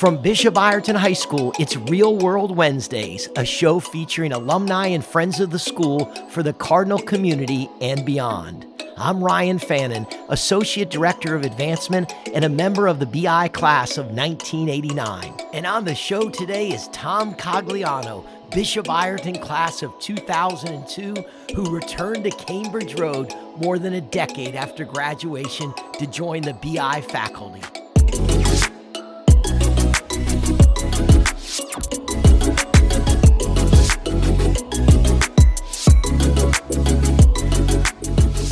From Bishop Ireton High School, it's Real World Wednesdays, a show featuring alumni and friends of the school for the Cardinal community and beyond. I'm Ryan Fannin, Associate Director of Advancement and a member of the BI class of 1989. And on the show today is Tom Cogliano, Bishop Ireton class of 2002, who returned to Cambridge Road more than a decade after graduation to join the BI faculty.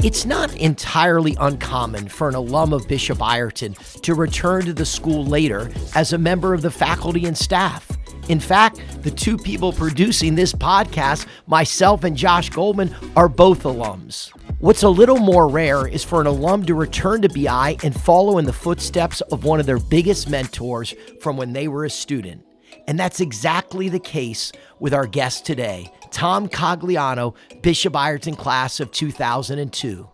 It's not entirely uncommon for an alum of Bishop Ireton to return to the school later as a member of the faculty and staff. In fact, the two people producing this podcast, myself and Josh Goldman, are both alums. What's a little more rare is for an alum to return to BI and follow in the footsteps of one of their biggest mentors from when they were a student. And that's exactly the case with our guest today, Tom Cogliano, Bishop Ireton class of 2002.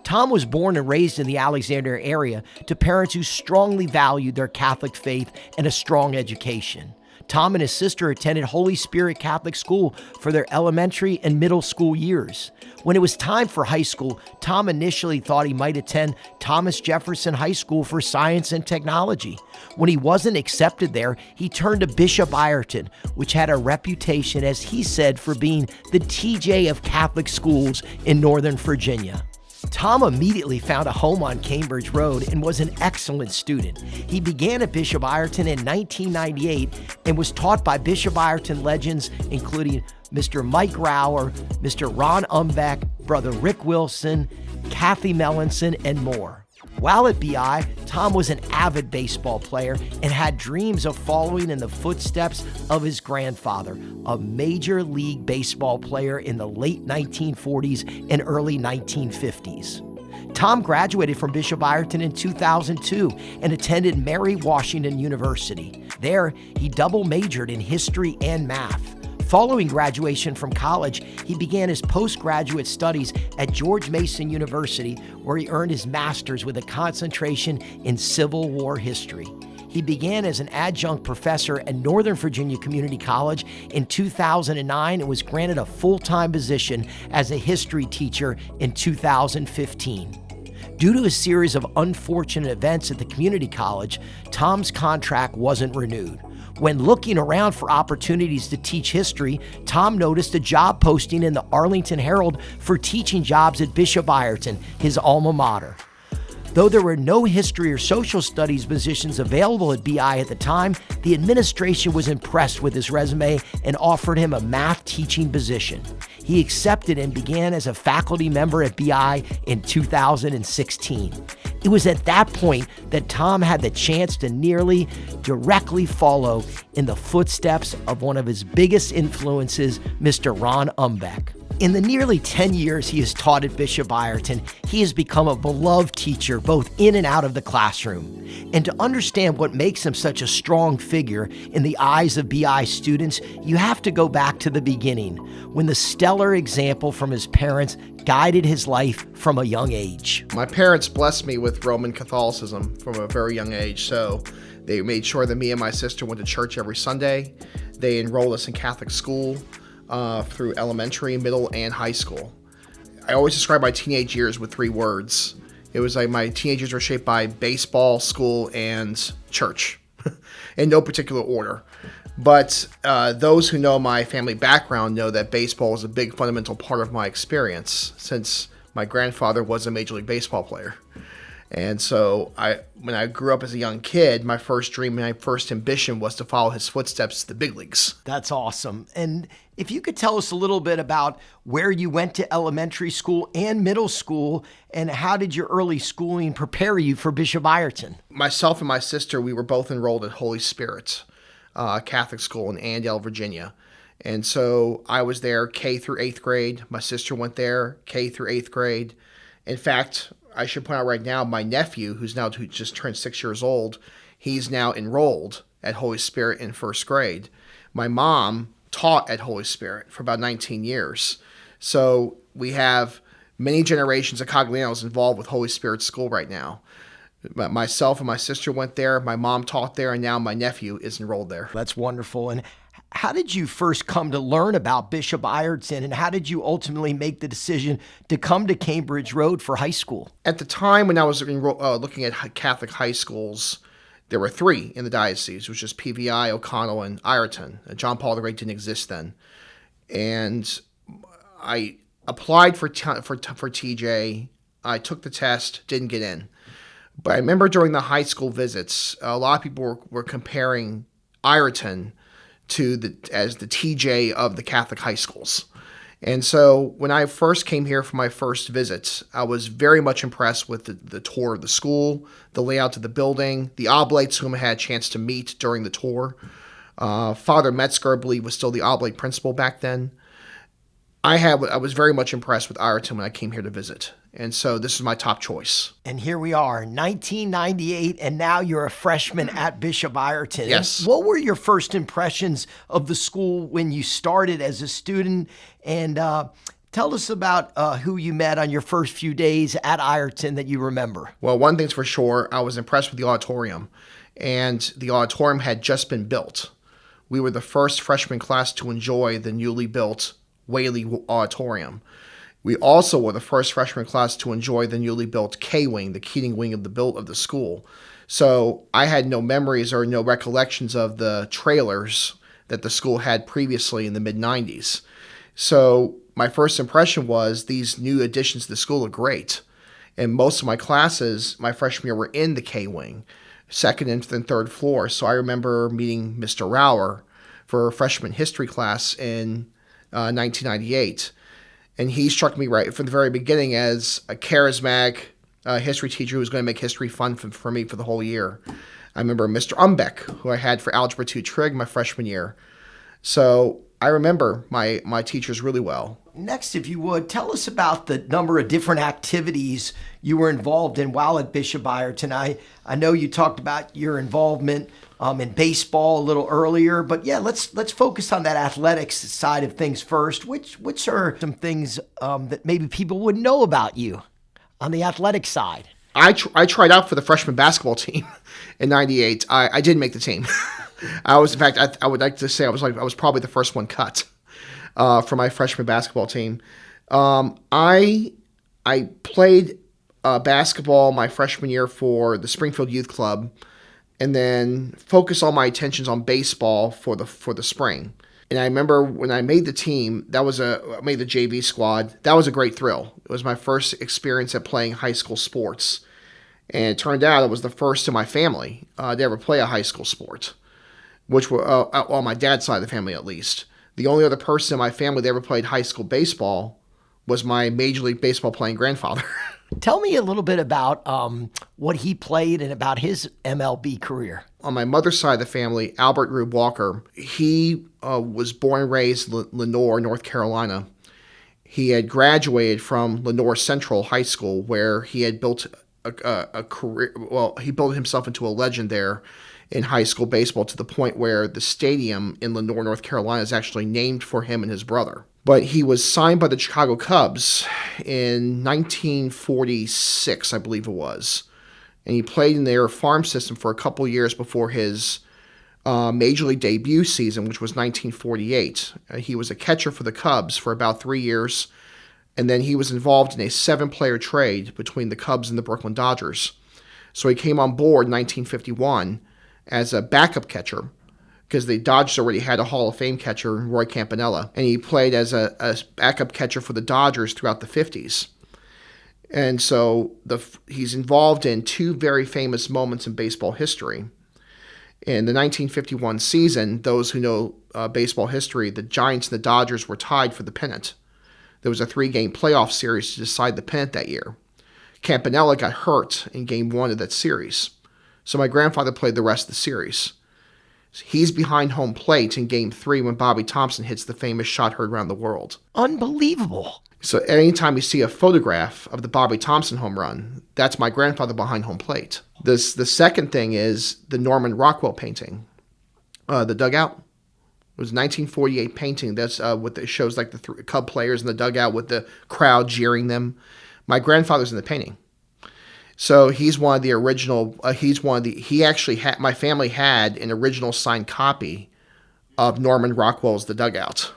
Tom was born and raised in the Alexandria area to parents who strongly valued their Catholic faith and a strong education. Tom and his sister attended Holy Spirit Catholic School for their elementary and middle school years. When it was time for high school, Tom initially thought he might attend Thomas Jefferson High School for Science and Technology. When he wasn't accepted there, he turned to Bishop Ireton, which had a reputation, as he said, for being the TJ of Catholic schools in Northern Virginia. Tom immediately found a home on Cambridge Road and was an excellent student. He began at Bishop Ireton in 1998 and was taught by Bishop Ireton legends including Mr. Mike Rauer, Mr. Ron Umbeck, Brother Rick Wilson, Kathy Mellinson, and more. While at BI, Tom was an avid baseball player and had dreams of following in the footsteps of his grandfather, a Major League Baseball player in the late 1940s and early 1950s. Tom graduated from Bishop Ireton in 2002 and attended Mary Washington University. There, he double majored in history and math. Following graduation from college, he began his postgraduate studies at George Mason University, where he earned his master's with a concentration in Civil War history. He began as an adjunct professor at Northern Virginia Community College in 2009 and was granted a full-time position as a history teacher in 2015. Due to a series of unfortunate events at the community college, Tom's contract wasn't renewed. When looking around for opportunities to teach history, Tom noticed a job posting in the Arlington Herald for teaching jobs at Bishop Ireton, his alma mater. Though there were no history or social studies positions available at BI at the time, the administration was impressed with his resume and offered him a math teaching position. He accepted and began as a faculty member at BI in 2016. It was at that point that Tom had the chance to nearly directly follow in the footsteps of one of his biggest influences, Mr. Ron Umbeck. In the nearly 10 years he has taught at Bishop Ireton, he has become a beloved teacher both in and out of the classroom. And to understand what makes him such a strong figure in the eyes of BI students, you have to go back to the beginning, when the stellar example from his parents guided his life from a young age. My parents blessed me with Roman Catholicism from a very young age, so they made sure that me and my sister went to church every Sunday. They enrolled us in Catholic school through elementary, middle, and high school. I always describe my teenage years with 3 words. It was like my teenage years were shaped by baseball, school, and church, in no particular order. But those who know my family background know that baseball was a big fundamental part of my experience, since my grandfather was a Major League Baseball player. And so when I grew up as a young kid, my first dream and my first ambition was to follow his footsteps to the big leagues. That's awesome. And if you could tell us a little bit about where you went to elementary school and middle school, and how did your early schooling prepare you for Bishop Ireton? Myself and my sister, we were both enrolled at Holy Spirit Catholic School in Annandale, Virginia. And so I was there K through 8th grade. My sister went there K through 8th grade. In fact, I should point out right now, my nephew, who just turned 6 years old, he's now enrolled at Holy Spirit in 1st grade. My mom taught at Holy Spirit for about 19 years. So we have many generations of Coglianos involved with Holy Spirit School right now. Myself and my sister went there. My mom taught there, and now my nephew is enrolled there. That's wonderful. And how did you first come to learn about Bishop Ireton, and how did you ultimately make the decision to come to Cambridge Road for high school? At the time when I was looking at Catholic high schools, there were three in the diocese, which was PVI, O'Connell, and Ireton. John Paul the Great didn't exist then. And I applied for TJ. I took the test, didn't get in. But I remember during the high school visits, a lot of people were comparing Ireton as the TJ of the Catholic high schools. And so when I first came here for my first visit, I was very much impressed with the tour of the school, the layout of the building, the oblates whom I had a chance to meet during the tour. Father Metzger, I believe, was still the oblate principal back then. I was very much impressed with Ireton when I came here to visit. And so this is my top choice. And here we are, 1998, and now you're a freshman at Bishop Ireton. Yes. What were your first impressions of the school when you started as a student? And tell us about who you met on your first few days at Ireton that you remember. Well, one thing's for sure, I was impressed with the auditorium. And the auditorium had just been built. We were the first freshman class to enjoy the newly built Whaley Auditorium. We also were the first freshman class to enjoy the newly built K-Wing, the Keating Wing of the school. So I had no memories or no recollections of the trailers that the school had previously in the mid-90s. So my first impression was these new additions to the school are great. And most of my classes, my freshman year, were in the K-Wing, second and third floor. So I remember meeting Mr. Rauer for a freshman history class in 1998. And he struck me right from the very beginning as a charismatic history teacher who was going to make history fun for me for the whole year. I remember Mr. Umbeck, who I had for Algebra 2 Trig my freshman year. So I remember my teachers really well. Next, if you would, tell us about the number of different activities you were involved in while at Bishop Ireton. I know you talked about your involvement in baseball a little earlier, but yeah, let's focus on that athletics side of things first. Which are some things that maybe people wouldn't know about you on the athletic side? I tried out for the freshman basketball team in '98. I didn't make the team. I was, in fact, I would like to say I was probably the first one cut for my freshman basketball team. I played basketball my freshman year for the Springfield Youth Club, and then focused all my attentions on baseball for the spring. And I remember when I made the team, I made the JV squad. That was a great thrill. It was my first experience at playing high school sports, and it turned out it was the first in my family to ever play a high school sport, which were on my dad's side of the family at least. The only other person in my family that ever played high school baseball was my Major League Baseball playing grandfather. Tell me a little bit about what he played and about his MLB career. On my mother's side of the family, Albert Rube Walker, he was born and raised in Lenoir, North Carolina. He had graduated from Lenoir Central High School, where he had built a career. Well, he built himself into a legend there in high school baseball, to the point where the stadium in Lenoir, North Carolina is actually named for him and his brother. But he was signed by the Chicago Cubs in 1946, I believe it was. And he played in their farm system for a couple years before his Major League debut season, which was 1948. He was a catcher for the Cubs for about 3 years, and then he was involved in a 7-player trade between the Cubs and the Brooklyn Dodgers. So he came on board in 1951 as a backup catcher, because the Dodgers already had a Hall of Fame catcher, Roy Campanella, and he played as a backup catcher for the Dodgers throughout the 50s. And so he's involved in 2 very famous moments in baseball history. In the 1951 season, those who know baseball history, the Giants and the Dodgers were tied for the pennant. There was a 3-game playoff series to decide the pennant that year. Campanella got hurt in Game 1 of that series, so my grandfather played the rest of the series. He's behind home plate in Game 3 when Bobby Thompson hits the famous shot heard around the world. Unbelievable. So anytime you see a photograph of the Bobby Thompson home run, that's my grandfather behind home plate. The second thing is the Norman Rockwell painting, the dugout. It was a 1948 painting. That's what it shows, like the Cub players in the dugout with the crowd jeering them. My grandfather's in the painting. So he's one of the original. He actually had, my family had an original signed copy of Norman Rockwell's The Dugout,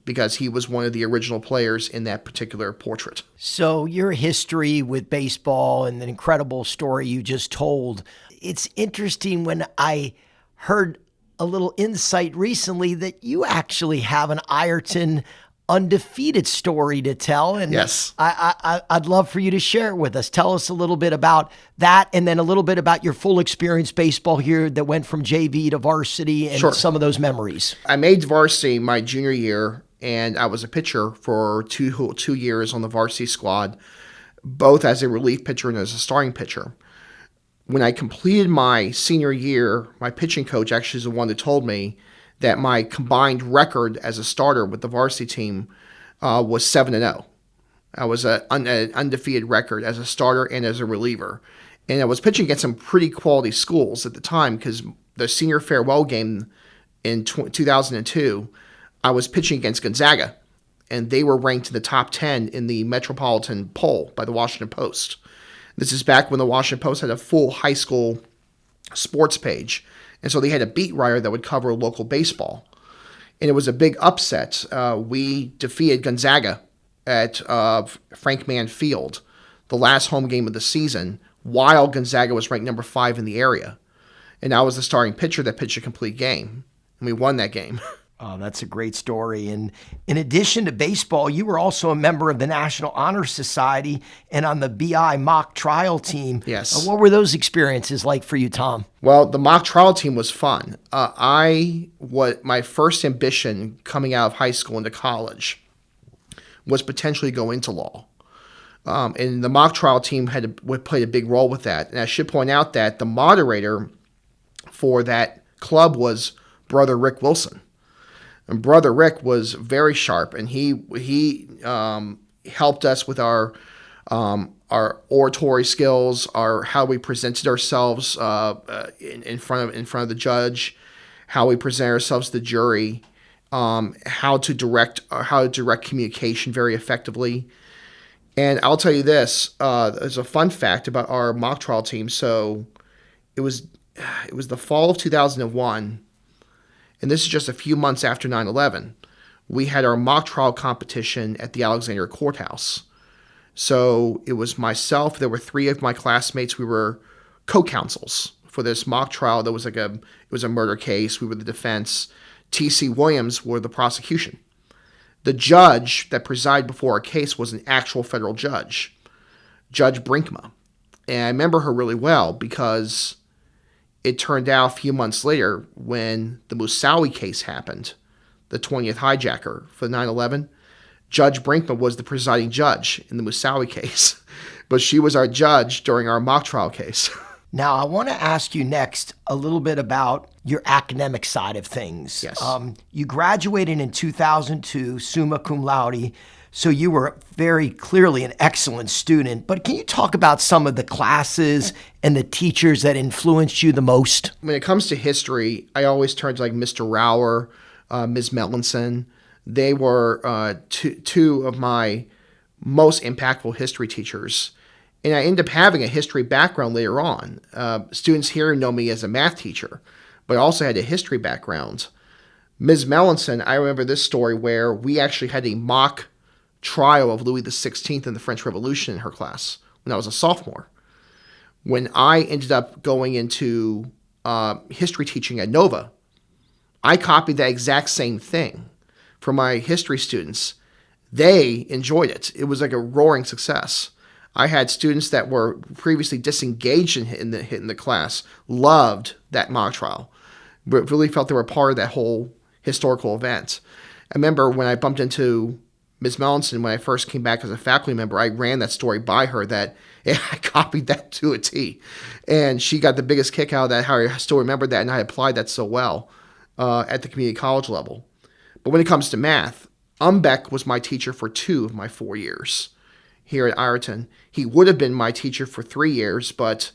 because he was one of the original players in that particular portrait. So your history with baseball and the incredible story you just told, it's interesting when I heard a little insight recently that you actually have an Ireton undefeated story to tell. And Yes. I'd love for you to share it with us. Tell us a little bit about that, and then a little bit about your full experience baseball here that went from JV to varsity and Sure. some of those memories. I made varsity my junior year, and I was a pitcher for two years on the varsity squad, both as a relief pitcher and as a starting pitcher. When I completed my senior year, my pitching coach actually is the one that told me that my combined record as a starter with the varsity team was 7-0. I was an undefeated record as a starter and as a reliever. And I was pitching against some pretty quality schools at the time, because the senior farewell game in 2002, I was pitching against Gonzaga, and they were ranked in the top 10 in the Metropolitan poll by the Washington Post. This is back when the Washington Post had a full high school sports page, and so they had a beat writer that would cover local baseball. And it was a big upset. We defeated Gonzaga at Frank Mann Field, the last home game of the season, while Gonzaga was ranked number 5 in the area. And I was the starting pitcher that pitched a complete game, and we won that game. Oh, that's a great story. And in addition to baseball, you were also a member of the National Honor Society and on the BI mock trial team. Yes. What were those experiences like for you, Tom? Well, the mock trial team was fun. My first ambition coming out of high school into college was potentially go into law. And the mock trial team played a big role with that. And I should point out that the moderator for that club was Brother Rick Wilson. And Brother Rick was very sharp, and he helped us with our oratory skills, how we presented ourselves in front of the judge, how we present ourselves to the jury, how to direct communication very effectively. And I'll tell you this: there's a fun fact about our mock trial team. So it was the fall of 2001. And this is just a few months after 9/11. We had our mock trial competition at the Alexandria Courthouse. So it was myself. There were 3 of my classmates. We were co-counsels for this mock trial. It was a murder case. We were the defense. T.C. Williams were the prosecution. The judge that presided before our case was an actual federal judge, Judge Brinkma. And I remember her really well because it turned out a few months later, when the Moussaoui case happened, the 20th hijacker for 9/11, Judge Brinkman was the presiding judge in the Moussaoui case. But she was our judge during our mock trial case. Now, I want to ask you next a little bit about your academic side of things. Yes. You graduated in 2002, summa cum laude, so you were very clearly an excellent student. But can you talk about some of the classes and the teachers that influenced you the most? When it comes to history, I always turn to like Mr. Rauer, Ms. Mellinson. They were two of my most impactful history teachers. And I ended up having a history background later on. Students here know me as a math teacher, but I also had a history background. Ms. Mellinson, I remember this story where we actually had a mock trial of Louis XVI and the French Revolution in her class when I was a sophomore. When I ended up going into history teaching at Nova, I copied that exact same thing for my history students. They enjoyed it. It was like a roaring success. I had students that were previously disengaged in the class, loved that mock trial, but really felt they were part of that whole historical event. I remember when I bumped into Ms. Mellinson, when I first came back as a faculty member, I ran that story by her that I copied that to a T. And she got the biggest kick out of that, how I still remembered that, and I applied that so well at the community college level. But when it comes to math, Umbeck was my teacher for 2 of my 4 years here at Ireton. He would have been my teacher for 3 years, but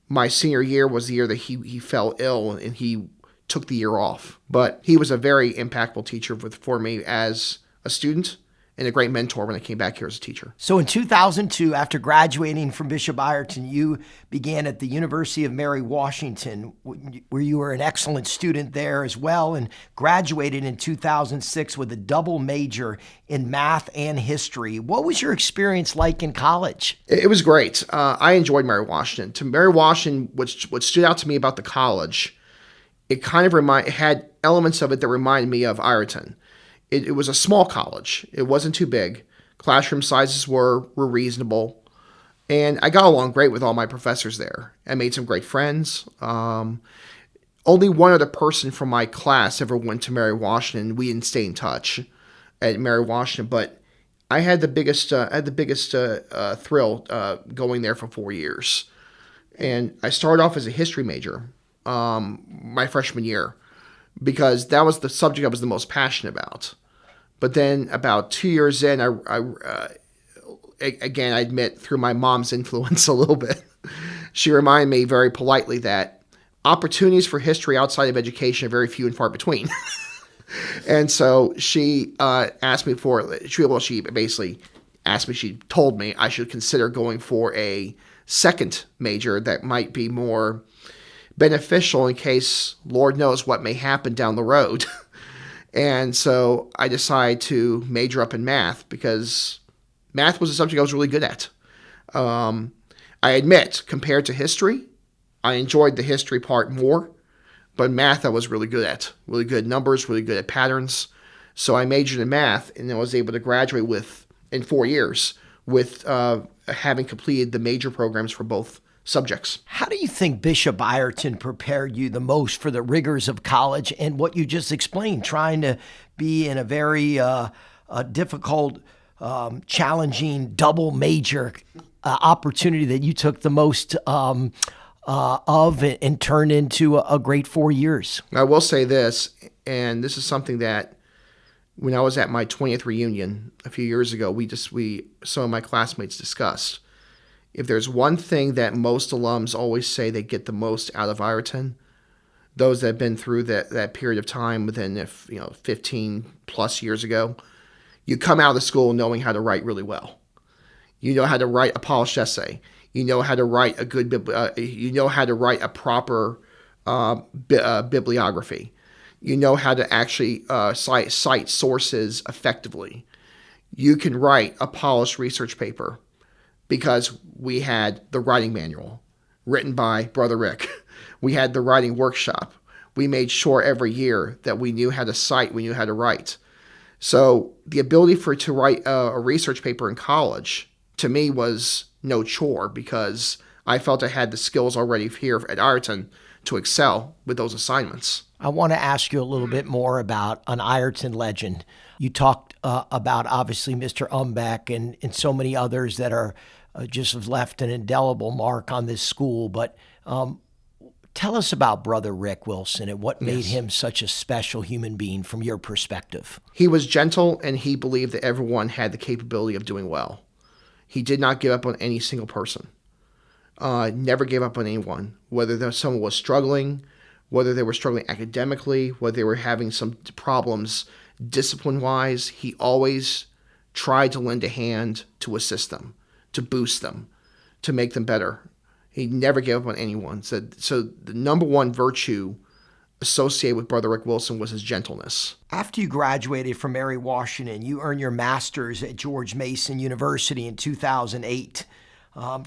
my senior year was the year that he fell ill and he took the year off. But he was a very impactful teacher for me as a student and a great mentor when I came back here as a teacher. So in 2002, after graduating from Bishop Ireton, you began at the University of Mary Washington, where you were an excellent student there as well, and graduated in 2006 with a double major in math and history. What was your experience like in college? It was great. I enjoyed Mary Washington. To Mary Washington, what stood out to me about the college, it kind of had elements of it that reminded me of Ireton. It was a small college. It wasn't too big. Classroom sizes were reasonable. And I got along great with all my professors there. I made some great friends. Only one other person from my class ever went to Mary Washington. We didn't stay in touch at Mary Washington, but I had the biggest thrill going there for 4 years. And I started off as a history major my freshman year, because that was the subject I was the most passionate about. But then about 2 years in, again, I admit through my mom's influence a little bit, she reminded me very politely that opportunities for history outside of education are very few and far between. And so she asked me she basically asked me, she told me I should consider going for a second major that might be more beneficial in case Lord knows what may happen down the road. And so I decided to major up in math because math was a subject I was really good at. I admit, compared to history, I enjoyed the history part more, but math I was really good at. Really good at numbers, really good at patterns. So I majored in math, and I was able to graduate in 4 years with having completed the major programs for both subjects. How do you think Bishop Ireton prepared you the most for the rigors of college and what you just explained, trying to be in a very difficult, challenging double major opportunity that you took the most of and turned into a great 4 years? I will say this, and this is something that when I was at my 20th reunion a few years ago, some of my classmates discussed. If there's one thing that most alums always say they get the most out of Ireton, those that have been through that period of time within 15 plus years ago, you come out of the school knowing how to write really well. You know how to write a polished essay. You know how to write a proper bibliography. You know how to actually cite sources effectively. You can write a polished research paper, because we had the writing manual written by Brother Rick. We had the writing workshop. We made sure every year that we knew how to cite, we knew how to write. So the ability to write a research paper in college, to me, was no chore, because I felt I had the skills already here at Ireton to excel with those assignments. I want to ask you a little bit more about an Ireton legend. You talked about, obviously, Mr. Umbeck and so many others that are just have left an indelible mark on this school. But tell us about Brother Rick Wilson and what made him such a special human being from your perspective. He was gentle, and he believed that everyone had the capability of doing well. He did not give up on any single person. Never gave up on anyone, whether someone was struggling, whether they were struggling academically, whether they were having some problems discipline-wise. He always tried to lend a hand to assist them, to boost them, to make them better. He never gave up on anyone. So the number one virtue associated with Brother Rick Wilson was his gentleness. After you graduated from Mary Washington, you earned your master's at George Mason University in 2008.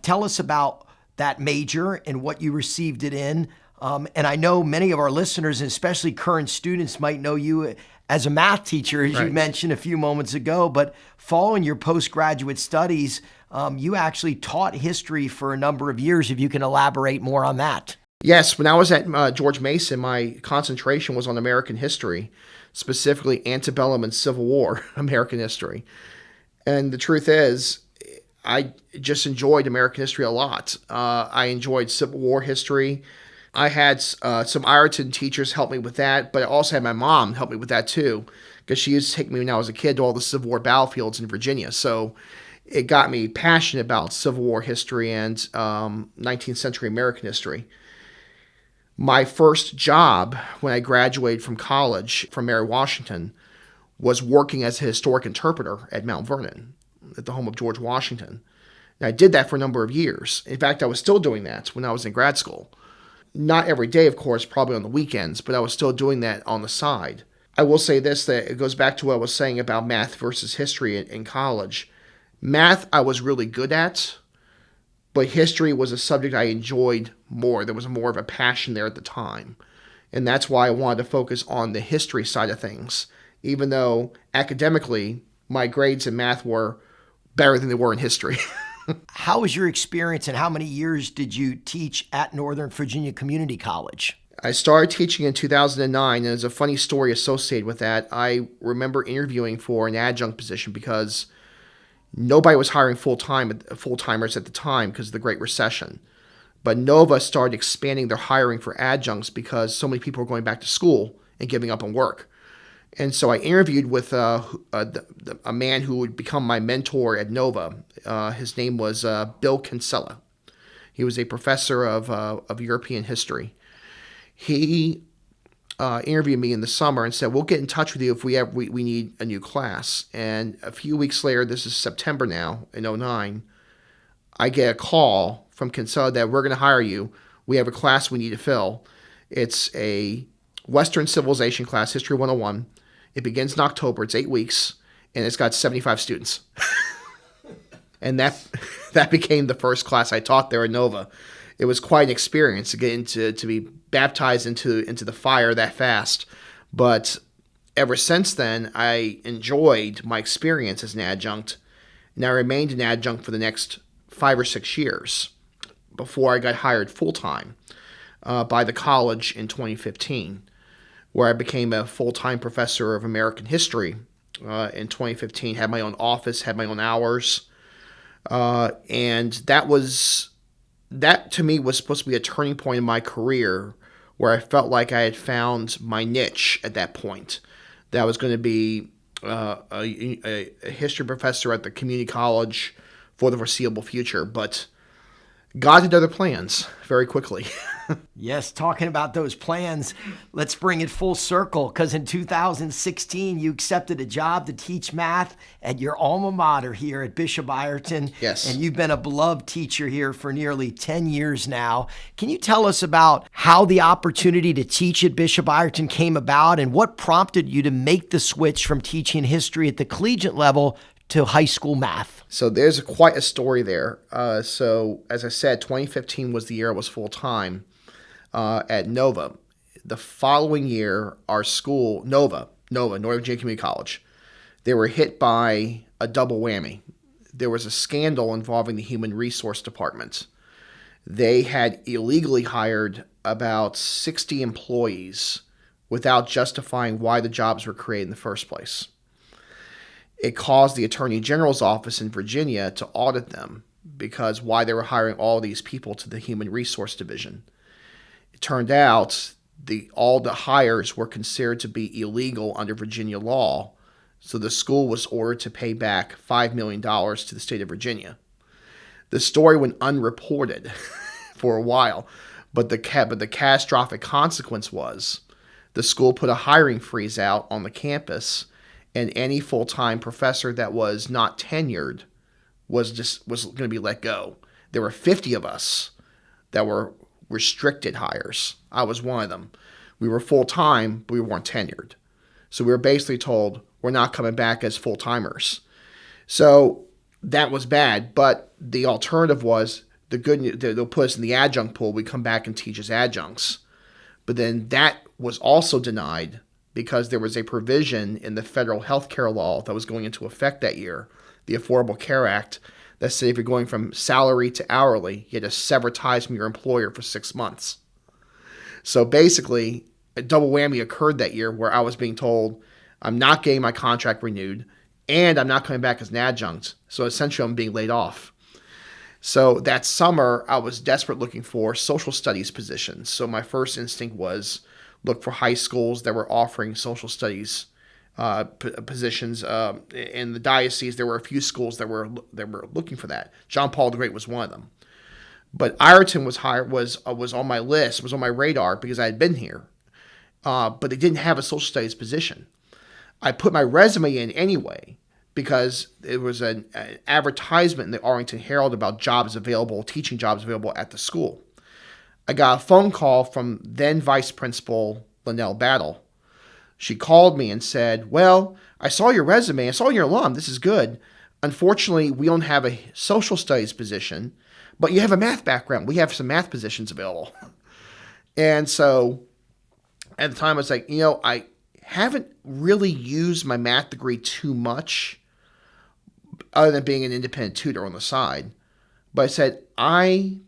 Tell us about that major and what you received it in. And I know many of our listeners, and especially current students, might know you as a math teacher, as you mentioned a few moments ago. But following your postgraduate studies, you actually taught history for a number of years. If you can elaborate more on that. Yes, when I was at George Mason, my concentration was on American history, specifically antebellum and Civil War American history. And the truth is, I just enjoyed American history a lot. I enjoyed Civil War history. I had some Ireton teachers help me with that, but I also had my mom help me with that too, because she used to take me when I was a kid to all the Civil War battlefields in Virginia. So it got me passionate about Civil War history and 19th century American history. My first job when I graduated from college from Mary Washington was working as a historic interpreter at Mount Vernon, at the home of George Washington. And I did that for a number of years. In fact, I was still doing that when I was in grad school. Not every day, of course, probably on the weekends, but I was still doing that on the side. I will say this, that it goes back to what I was saying about math versus history in college. Math I was really good at, but history was a subject I enjoyed more. There was more of a passion there at the time. And that's why I wanted to focus on the history side of things, even though academically my grades in math were better than they were in history. How was your experience and how many years did you teach at Northern Virginia Community College? I started teaching in 2009, and there's a funny story associated with that. I remember interviewing for an adjunct position because nobody was hiring full-timers at the time because of the Great Recession. But Nova started expanding their hiring for adjuncts because so many people were going back to school and giving up on work. And so I interviewed with a man who would become my mentor at Nova. His name was Bill Kinsella. He was a professor of European history. He interviewed me in the summer and said, "We'll get in touch with you if we need a new class." And a few weeks later, this is September now, in '09, I get a call from Kinsella that we're going to hire you. We have a class we need to fill. It's a Western Civilization class, History 101. It begins in October. It's 8 weeks, and it's got 75 students. And that became the first class I taught there at Nova. It was quite an experience to get to be baptized into the fire that fast. But ever since then, I enjoyed my experience as an adjunct, and I remained an adjunct for the next 5 or 6 years before I got hired full-time by the college in 2015, where I became a full-time professor of American history in 2015, had my own office, had my own hours, and that to me was supposed to be a turning point in my career where I felt like I had found my niche at that point. That I was going to be a history professor at the community college for the foreseeable future, but God had other plans very quickly. Yes, talking about those plans, let's bring it full circle, because in 2016, you accepted a job to teach math at your alma mater here at Bishop Ireton. Yes. And you've been a beloved teacher here for nearly 10 years now. Can you tell us about how the opportunity to teach at Bishop Ireton came about and what prompted you to make the switch from teaching history at the collegiate level to high school math? So there's quite a story there. So as I said, 2015 was the year I was full-time at Nova. The following year, our school, Nova, Northern Virginia Community College, they were hit by a double whammy. There was a scandal involving the Human Resource Department. They had illegally hired about 60 employees without justifying why the jobs were created in the first place. It caused the Attorney General's office in Virginia to audit them because why they were hiring all these people to the Human Resource Division. It turned out all the hires were considered to be illegal under Virginia law, so the school was ordered to pay back $5 million to the state of Virginia. The story went unreported for a while, but the catastrophic consequence was the school put a hiring freeze out on the campus, and any full-time professor that was not tenured was going to be let go. There were 50 of us that were restricted hires. I was one of them. We were full-time, but we weren't tenured. So we were basically told we're not coming back as full-timers. So that was bad, but the alternative was the good news. They'll put us in the adjunct pool. We come back and teach as adjuncts. But then that was also denied because there was a provision in the federal health care law that was going into effect that year, the Affordable Care Act, that said if you're going from salary to hourly, you had to sever ties from your employer for 6 months. So basically, a double whammy occurred that year where I was being told I'm not getting my contract renewed and I'm not coming back as an adjunct. So essentially, I'm being laid off. So that summer, I was desperate looking for social studies positions. So my first instinct was look for high schools that were offering social studies positions. In the diocese, there were a few schools that were looking for that. John Paul the Great was one of them. But Ireton was on my list, was on my radar because I had been here. But they didn't have a social studies position. I put my resume in anyway because it was an advertisement in the Arlington Herald about jobs available, teaching jobs available at the school. I got a phone call from then Vice Principal Linnell Battle. She called me and said, well, I saw your resume. I saw you're alum. This is good. Unfortunately, we don't have a social studies position, but you have a math background. We have some math positions available. And so at the time, I was like, I haven't really used my math degree too much other than being an independent tutor on the side. But I said, I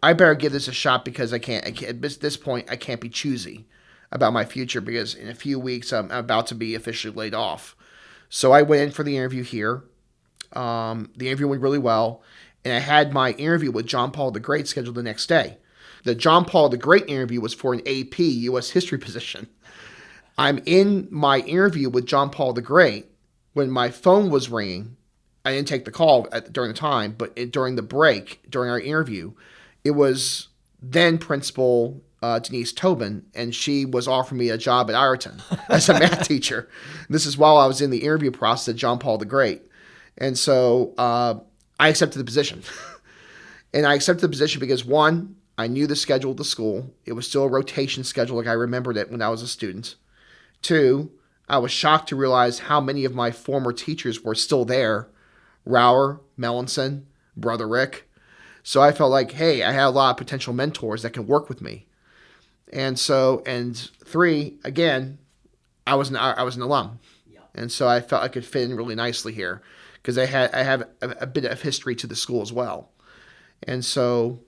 better give this a shot because I can't at this point, I can't be choosy about my future because in a few weeks, I'm about to be officially laid off. So I went in for the interview here. The interview went really well. And I had my interview with John Paul the Great scheduled the next day. The John Paul the Great interview was for an AP U.S. history position. I'm in my interview with John Paul the Great when my phone was ringing. I didn't take the call during the time, but during the break, during our interview, it was then Principal Denise Tobin, and she was offering me a job at Ireton as a math teacher. This is while I was in the interview process at John Paul the Great. And so I accepted the position. And I accepted the position because, one, I knew the schedule of the school. It was still a rotation schedule like I remembered it when I was a student. Two, I was shocked to realize how many of my former teachers were still there. Rauer, Melanson, Brother Rick. So I felt like, hey, I had a lot of potential mentors that can work with me. And three, again, I was an alum. Yeah. And so I felt I could fit in really nicely here because I have a bit of history to the school as well. And so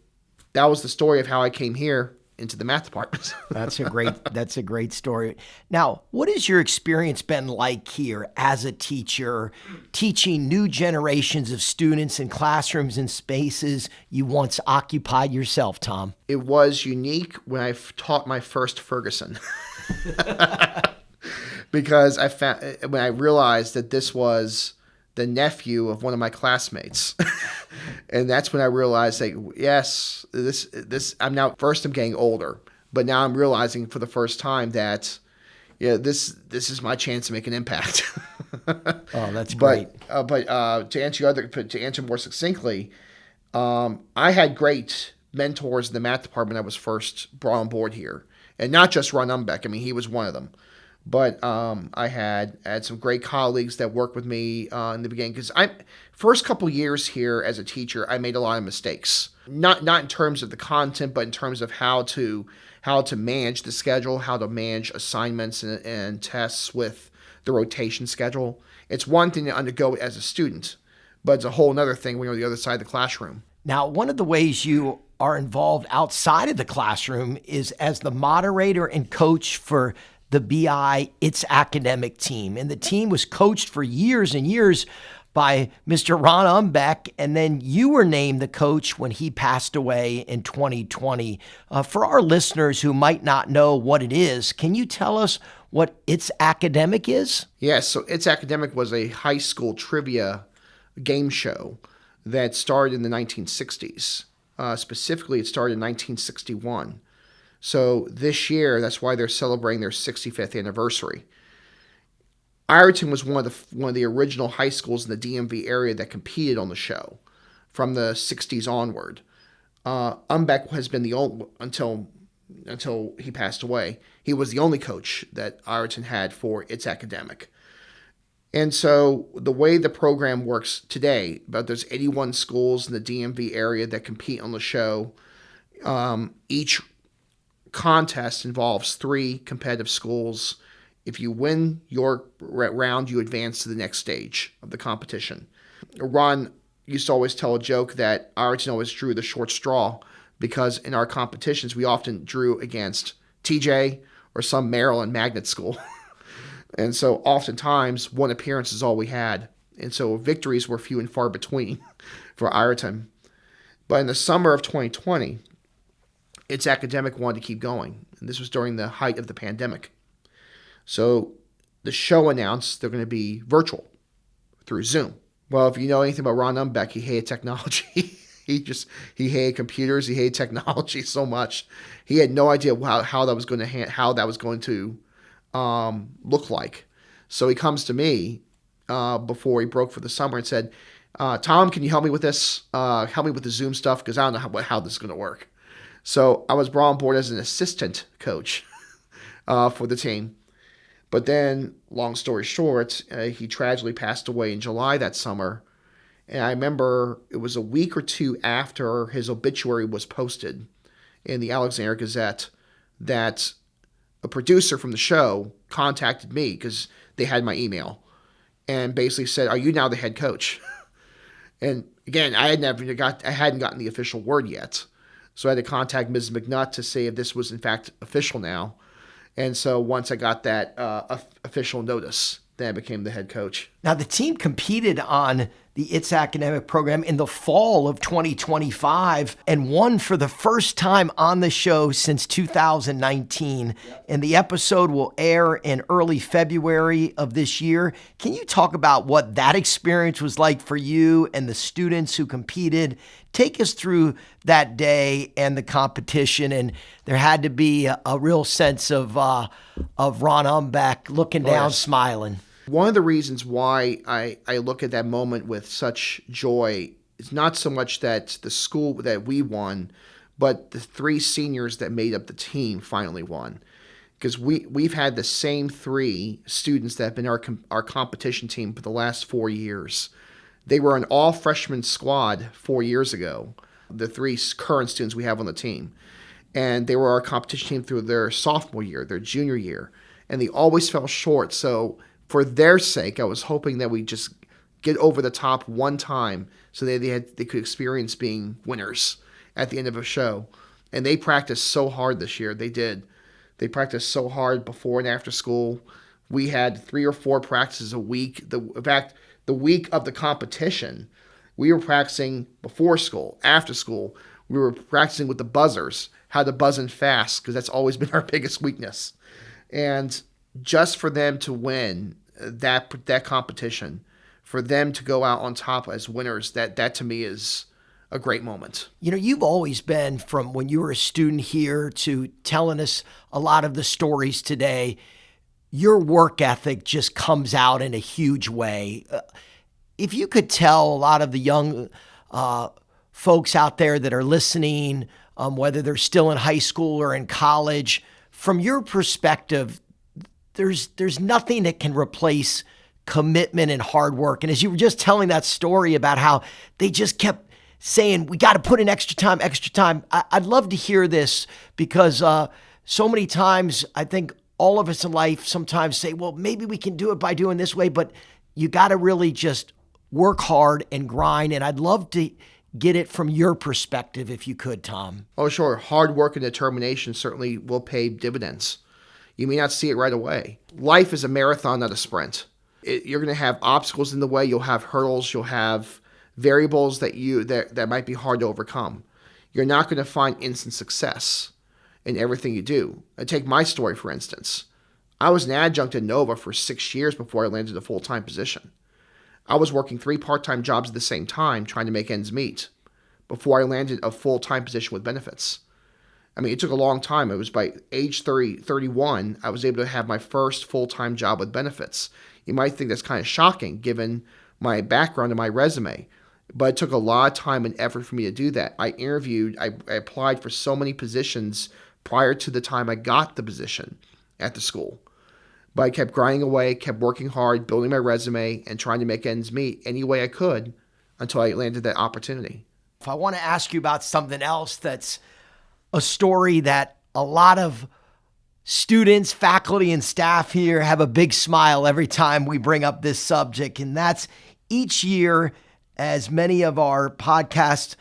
that was the story of how I came here into the math department. That's a great story. Now, what has your experience been like here as a teacher, teaching new generations of students in classrooms and spaces you once occupied yourself, Tom? It was unique when I taught my first Ferguson. Because when I realized that this was the nephew of one of my classmates. And that's when I realized, like, yes, I'm getting older, but now I'm realizing for the first time that, this is my chance to make an impact. Oh, that's great. But to answer more succinctly, I had great mentors in the math department when I was first brought on board here, and not just Ron Umbeck. I mean, he was one of them. But I had some great colleagues that worked with me in the beginning because first couple years here as a teacher, I made a lot of mistakes. Not in terms of the content, but in terms of how to manage the schedule, how to manage assignments and tests with the rotation schedule. It's one thing to undergo it as a student, but it's a whole other thing when you're on the other side of the classroom. Now, one of the ways you are involved outside of the classroom is as the moderator and coach for the BI It's Academic team. And the team was coached for years and years by Mr. Ron Umbeck, and then you were named the coach when he passed away in 2020. For our listeners who might not know what it is, can you tell us what It's Academic is? Yes, so It's Academic was a high school trivia game show that started in the 1960s. Specifically, it started in 1961. So this year, that's why they're celebrating their 65th anniversary. Ireton was one of the original high schools in the DMV area that competed on the show from the 60s onward. Umbeck has been the only until he passed away. He was the only coach that Ireton had for It's Academic. And so the way the program works today, about there's 81 schools in the DMV area that compete on the show. Each contest involves 3 competitive schools. If you win your round, you advance to the next stage of the competition. Ron used to always tell a joke that Ireton always drew the short straw because in our competitions, we often drew against TJ or some Maryland magnet school. And so oftentimes, one appearance is all we had. And so victories were few and far between for Ireton. But in the summer of 2020, It's Academic wanted to keep going. And this was during the height of the pandemic. So the show announced they're going to be virtual through Zoom. Well, if you know anything about Ron Umbeck, he hated technology. He hated computers. He hated technology so much. He had no idea how that was going to look like. So he comes to me before he broke for the summer and said, Tom, can you help me with this? Help me with the Zoom stuff because I don't know how this is going to work. So I was brought on board as an assistant coach for the team. But then, long story short, he tragically passed away in July that summer. And I remember it was a week or two after his obituary was posted in the Alexandria Gazette that a producer from the show contacted me because they had my email and basically said, "Are you now the head coach?" And again, I hadn't gotten the official word yet. So I had to contact Ms. McNutt to see if this was in fact official now. And so once I got that official notice, then I became the head coach. Now, the team competed on the It's Academic program in the fall of 2025 and won for the first time on the show since 2019. Yep. And the episode will air in early February of this year. Can you talk about what that experience was like for you and the students who competed? Take us through that day and the competition. And there had to be a real sense of Ron Umbeck looking down, smiling. One of the reasons why I look at that moment with such joy is not so much that the school that we won, but the three seniors that made up the team finally won. Because we've had the same three students that have been our competition team for the last 4 years. They were an all-freshman squad 4 years ago, the three current students we have on the team. And they were our competition team through their sophomore year, their junior year. And they always fell short, so for their sake, I was hoping that we just get over the top one time so they could experience being winners at the end of a show. And they practiced so hard this year. They did. They practiced so hard before and after school. We had 3 or 4 practices a week. In fact, the week of the competition, we were practicing before school, after school. We were practicing with the buzzers, how to buzz in fast, because that's always been our biggest weakness. And just for them to win that competition, for them to go out on top as winners, that to me is a great moment. You know, you've always been, from when you were a student here to telling us a lot of the stories today, your work ethic just comes out in a huge way. If you could tell a lot of the young folks out there that are listening, whether they're still in high school or in college, from your perspective, there's nothing that can replace commitment and hard work. And as you were just telling that story about how they just kept saying, we got to put in extra time. I'd love to hear this because so many times I think all of us in life sometimes say, well, maybe we can do it by doing this way, but you got to really just work hard and grind. And I'd love to get it from your perspective if you could, Tom. Oh, sure. Hard work and determination certainly will pay dividends. You may not see it right away. Life is a marathon, not a sprint. You're going to have obstacles in the way. You'll have hurdles. You'll have variables that might be hard to overcome. You're not going to find instant success in everything you do. Take my story, for instance. I was an adjunct at Nova for 6 years before I landed a full-time position. I was working 3 part-time jobs at the same time trying to make ends meet before I landed a full-time position with benefits. I mean, it took a long time. It was by age 31, I was able to have my first full-time job with benefits. You might think that's kind of shocking given my background and my resume, but it took a lot of time and effort for me to do that. I applied for so many positions prior to the time I got the position at the school. But I kept grinding away, kept working hard, building my resume, and trying to make ends meet any way I could until I landed that opportunity. If I want to ask you about something else that's a story that a lot of students, faculty, and staff here have a big smile every time we bring up this subject. And that's each year, as many of our podcast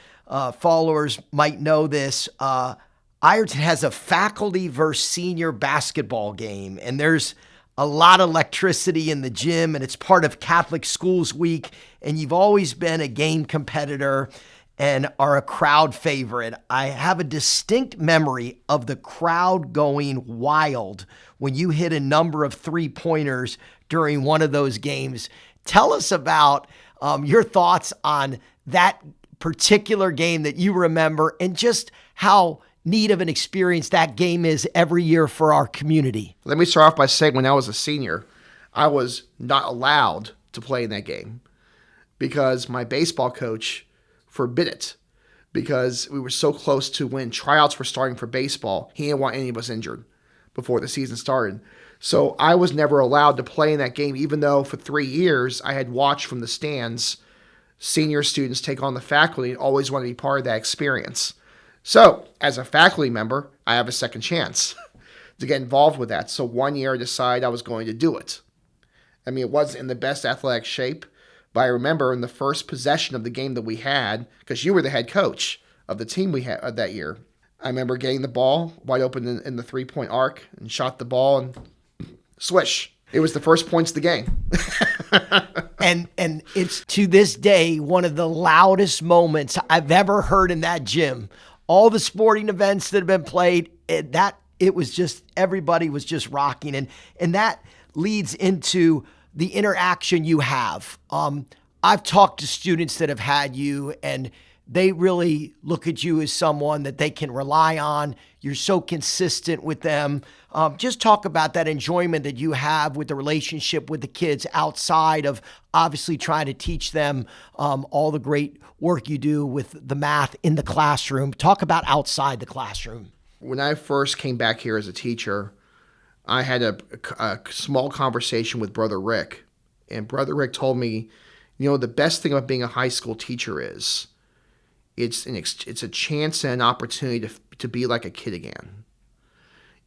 followers might know this, Ironton has a faculty versus senior basketball game. And there's a lot of electricity in the gym, and it's part of Catholic Schools Week. And you've always been a game competitor and are a crowd favorite. I have a distinct memory of the crowd going wild when you hit a number of 3-pointers during one of those games. Tell us about your thoughts on that particular game that you remember and just how neat of an experience that game is every year for our community. Let me start off by saying when I was a senior, I was not allowed to play in that game because my baseball coach forbid it, because we were so close to when tryouts were starting for baseball. He didn't want any of us injured before the season started. So I was never allowed to play in that game, even though for 3 years I had watched from the stands senior students take on the faculty and always wanted to be part of that experience. So as a faculty member, I have a second chance to get involved with that. So 1 year I decided I was going to do it. I mean, it wasn't in the best athletic shape, but I remember in the first possession of the game that we had, because you were the head coach of the team we had that year, I remember getting the ball wide open in the three-point arc and shot the ball and swish. It was the first points of the game. And it's to this day one of the loudest moments I've ever heard in that gym. All the sporting events that have been played, it was just, everybody was just rocking. And that leads into the interaction you have. I've talked to students that have had you, and they really look at you as someone that they can rely on. You're so consistent with them. Just talk about that enjoyment that you have with the relationship with the kids outside of obviously trying to teach them all the great work you do with the math in the classroom. Talk about outside the classroom. When I first came back here as a teacher, I had a small conversation with Brother Rick. And Brother Rick told me, the best thing about being a high school teacher is it's a chance and an opportunity to be like a kid again.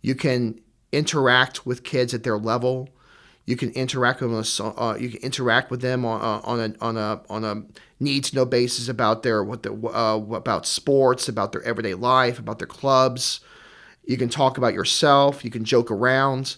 You can interact with kids at their level. You can interact with them on a need to know basis about about sports, about their everyday life, about their clubs. You can talk about yourself. You can joke around.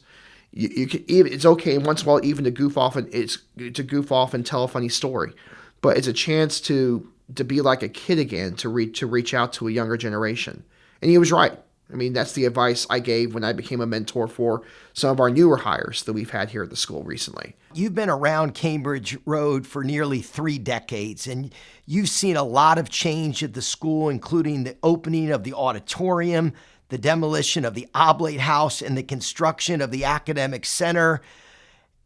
You can even, it's okay once in a while even to goof off and tell a funny story, but it's a chance to be like a kid again, to reach out to a younger generation. And he was right. I mean, that's the advice I gave when I became a mentor for some of our newer hires that we've had here at the school recently. You've been around Cambridge Road for nearly 3 decades, and you've seen a lot of change at the school, including the opening of the auditorium, the demolition of the Oblate House, and the construction of the Academic Center,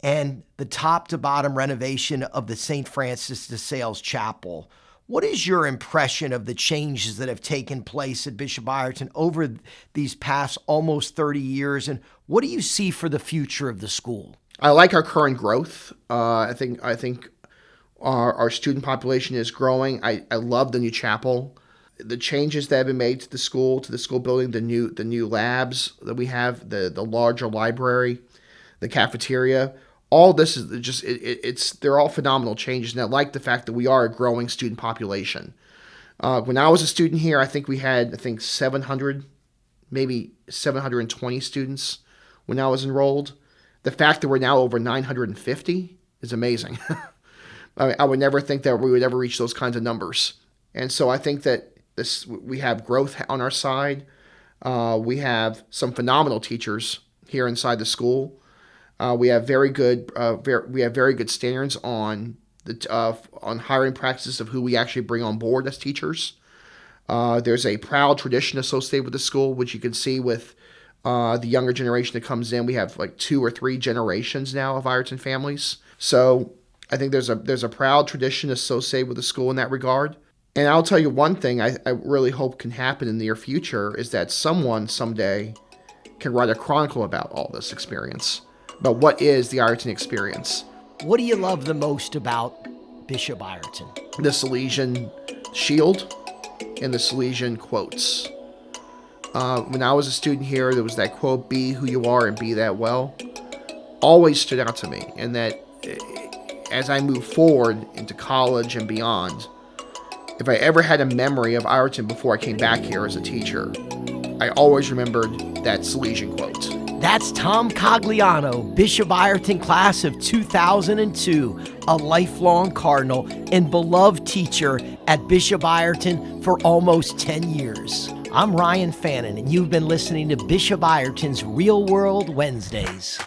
and the top-to-bottom renovation of the St. Francis de Sales Chapel. What is your impression of the changes that have taken place at Bishop Ireton over these past almost 30 years, and what do you see for the future of the school? I like our current growth. I think our student population is growing. I love the new chapel. The changes that have been made to the school building, the new labs that we have, the larger library, the cafeteria. All this is just they're all phenomenal changes, and I like the fact that we are a growing student population. When I was a student here, I think we had 700, maybe 720 students when I was enrolled. The fact that we're now over 950 is amazing. I would never think that we would ever reach those kinds of numbers, and so I think that we have growth on our side. We have some phenomenal teachers here inside the school. We have very good standards on hiring practices of who we actually bring on board as teachers. There's a proud tradition associated with the school, which you can see with the younger generation that comes in. We have like 2 or 3 generations now of Ireton families. So I think there's a proud tradition associated with the school in that regard. And I'll tell you one thing I really hope can happen in the near future is that someone someday can write a chronicle about all this experience. But what is the Ireton experience? What do you love the most about Bishop Ireton? The Salesian shield and the Salesian quotes. When I was a student here, there was that quote, "Be who you are and be that well," always stood out to me. And that as I move forward into college and beyond, if I ever had a memory of Ireton before I came back here as a teacher, I always remembered that Salesian quote. That's Tom Cogliano, Bishop Ireton class of 2002, a lifelong Cardinal and beloved teacher at Bishop Ireton for almost 10 years. I'm Ryan Fannin, and you've been listening to Bishop Ireton's Real World Wednesdays.